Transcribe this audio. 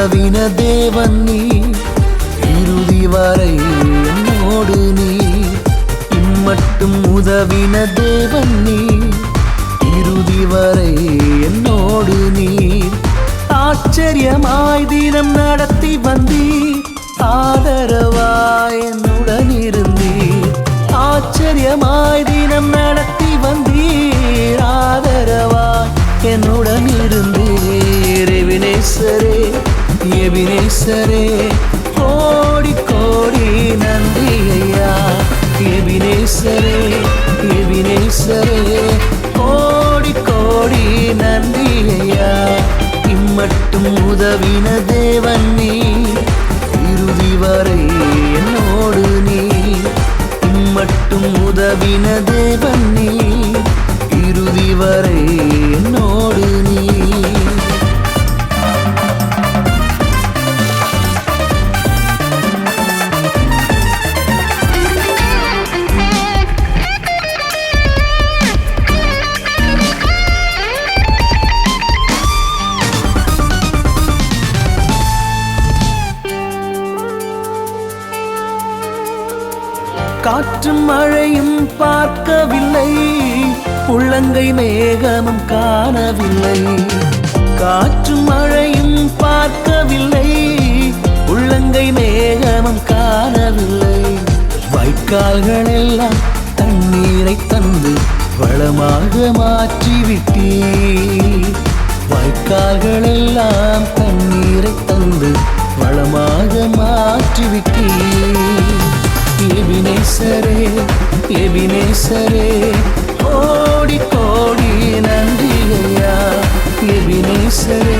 உதவின தேவன் நீ, இறுதி வரை என்னோடு நீ. இம்மட்டும் உதவின தேவன் நீ, இறுதி வரை என்னோடு நீர். ஆச்சரியமாய் தினம் நடத்தி வந்தீர், ஆதரவாய் என்னுடன் இருந்தீர். ஆச்சரியமாய் தினம் நடத்தி வந்தீர், ஆதரவாய் என்னுடன் இருந்தீர். எபினேசரே எபினேசரே கோடி கோடி நன்றி ஐயா. எபினேசரே எபினேசரே கோடி கோடி நன்றி ஐயா. இம்மட்டும் உதவின தேவன் நீ, இறுதி வரை என்னோடு நீ. இம்மட்டும் உதவின தேவன் நீ, இறுதி வரை என்னோடு நீ. காற்றும் மழையும் பார்க்கவில்லை, உள்ளங்கை மேகமும் காணவில்லை. காற்றும் மழையும் பார்க்கவில்லை, உள்ளங்கை மேகமும் காணவில்லை. வாய்க்கால்கள் எல்லாம் தண்ணீரை தந்து வளமாக மாற்றிவிட்டீர். வாய்க்கால்கள் எல்லாம் தண்ணீரை தந்து வளமாக மாற்றிவிட்டீர். எபினேசரே எபினேசரே கோடி கோடி நன்றி ஐயா. எபினேசரே